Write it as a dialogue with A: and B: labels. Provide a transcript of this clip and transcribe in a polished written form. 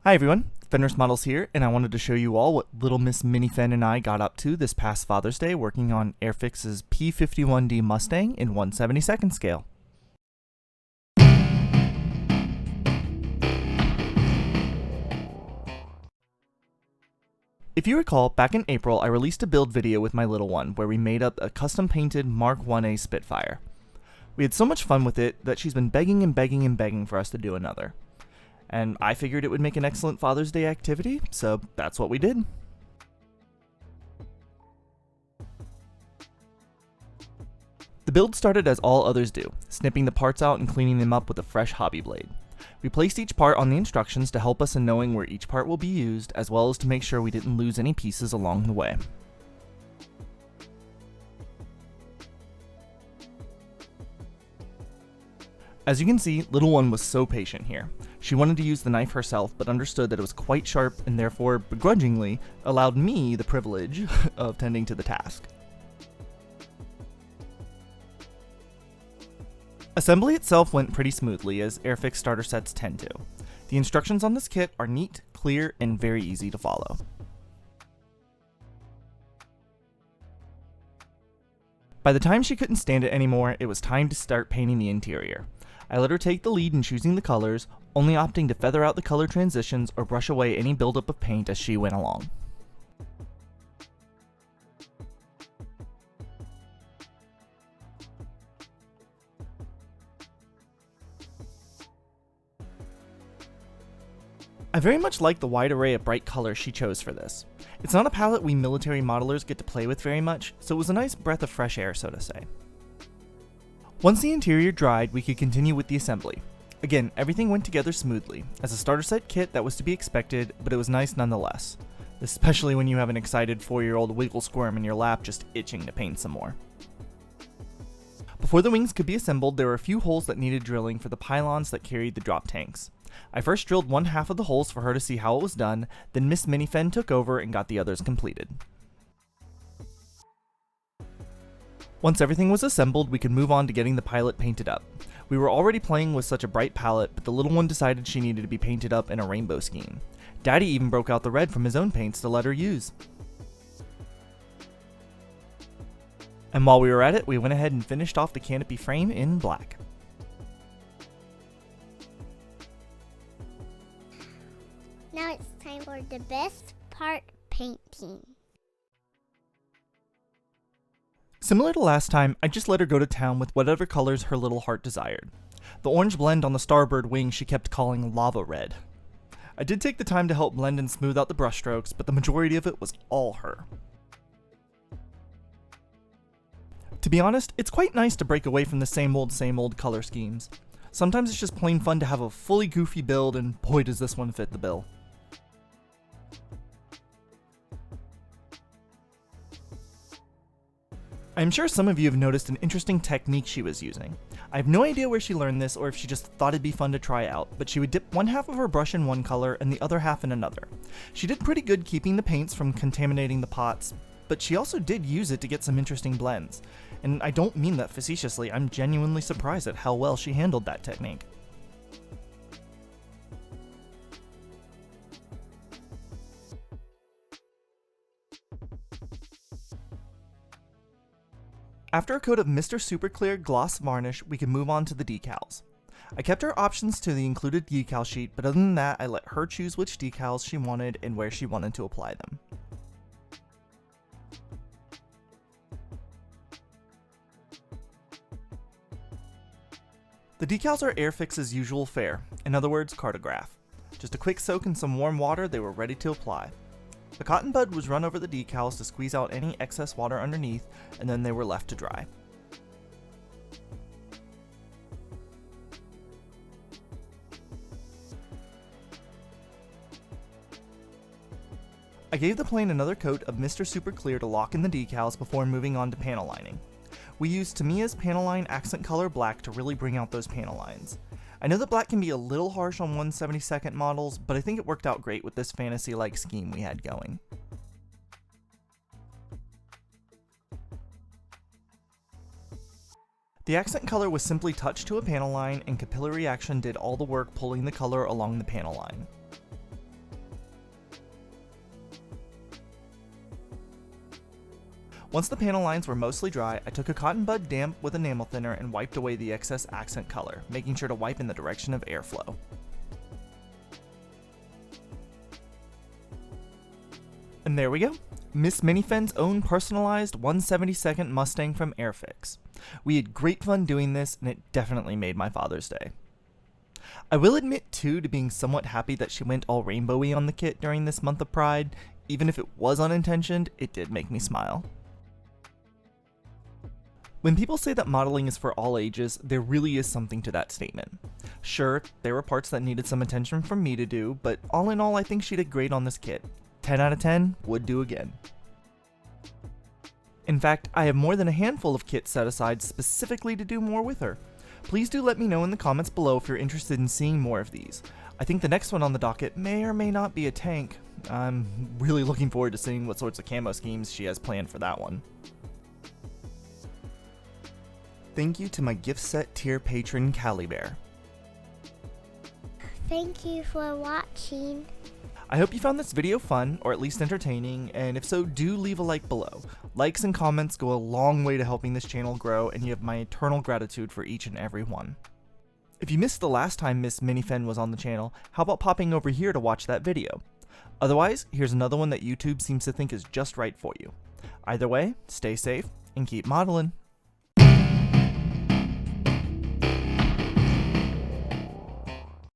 A: Hi everyone, Fenris Models here, and I wanted to show you all what little Miss Mini-Fen and I got up to this past Father's Day working on Airfix's P-51D Mustang in 1/72nd scale. If you recall, back in April I released a build video with my little one where we made up a custom painted Mark 1A Spitfire. We had so much fun with it that she's been begging and begging and begging for us to do another. And I figured it would make an excellent Father's Day activity, so that's what we did. The build started as all others do, snipping the parts out and cleaning them up with a fresh hobby blade. We placed each part on the instructions to help us in knowing where each part will be used, as well as to make sure we didn't lose any pieces along the way. As you can see, little one was so patient here. She wanted to use the knife herself, but understood that it was quite sharp and therefore, begrudgingly, allowed me the privilege of tending to the task. Assembly itself went pretty smoothly, as Airfix starter sets tend to. The instructions on this kit are neat, clear, and very easy to follow. By the time she couldn't stand it anymore, it was time to start painting the interior. I let her take the lead in choosing the colors, only opting to feather out the color transitions or brush away any buildup of paint as she went along. I very much like the wide array of bright colors she chose for this. It's not a palette we military modelers get to play with very much, so it was a nice breath of fresh air, so to say. Once the interior dried, we could continue with the assembly. Again, everything went together smoothly. As a starter set kit, that was to be expected, but it was nice nonetheless. Especially when you have an excited 4-year-old wiggle squirm in your lap just itching to paint some more. Before the wings could be assembled, there were a few holes that needed drilling for the pylons that carried the drop tanks. I first drilled one half of the holes for her to see how it was done, then Miss Mini-Fen took over and got the others completed. Once everything was assembled, we could move on to getting the pilot painted up. We were already playing with such a bright palette, but the little one decided she needed to be painted up in a rainbow scheme. Daddy even broke out the red from his own paints to let her use. And while we were at it, we went ahead and finished off the canopy frame in black.
B: Now it's time for the best part, painting.
A: Similar to last time, I just let her go to town with whatever colors her little heart desired. The orange blend on the starboard wing she kept calling lava red. I did take the time to help blend and smooth out the brushstrokes, but the majority of it was all her. To be honest, it's quite nice to break away from the same old color schemes. Sometimes it's just plain fun to have a fully goofy build, and boy does this one fit the bill. I'm sure some of you have noticed an interesting technique she was using. I have no idea where she learned this or if she just thought it'd be fun to try out, but she would dip one half of her brush in one color and the other half in another. She did pretty good keeping the paints from contaminating the pots, but she also did use it to get some interesting blends. And I don't mean that facetiously, I'm genuinely surprised at how well she handled that technique. After a coat of Mr. Super Clear Gloss Varnish, we can move on to the decals. I kept her options to the included decal sheet, but other than that, I let her choose which decals she wanted and where she wanted to apply them. The decals are Airfix's usual fare, in other words, cartograph. Just a quick soak in some warm water, they were ready to apply. A cotton bud was run over the decals to squeeze out any excess water underneath, and then they were left to dry. I gave the plane another coat of Mr. Super Clear to lock in the decals before moving on to panel lining. We used Tamiya's panel line accent color black to really bring out those panel lines. I know that black can be a little harsh on 1/72nd models, but I think it worked out great with this fantasy-like scheme we had going. The accent color was simply touched to a panel line, and capillary action did all the work pulling the color along the panel line. Once the panel lines were mostly dry, I took a cotton bud damp with enamel thinner and wiped away the excess accent color, making sure to wipe in the direction of airflow. And there we go, Miss Mini-Fen's own personalized 1/72nd Mustang from Airfix. We had great fun doing this, and it definitely made my Father's Day. I will admit too to being somewhat happy that she went all rainbowy on the kit during this month of Pride. Even if it was unintentioned, it did make me smile. When people say that modeling is for all ages, there really is something to that statement. Sure, there were parts that needed some attention from me to do, but all in all I think she did great on this kit. 10 out of 10, would do again. In fact, I have more than a handful of kits set aside specifically to do more with her. Please do let me know in the comments below if you're interested in seeing more of these. I think the next one on the docket may or may not be a tank. I'm really looking forward to seeing what sorts of camo schemes she has planned for that one. Thank you to my gift set tier patron, Callie Bear.
B: Thank you for watching.
A: I hope you found this video fun, or at least entertaining, and if so, do leave a like below. Likes and comments go a long way to helping this channel grow, and you have my eternal gratitude for each and every one. If you missed the last time Miss Mini-Fen was on the channel, how about popping over here to watch that video? Otherwise, here's another one that YouTube seems to think is just right for you. Either way, stay safe and keep modeling.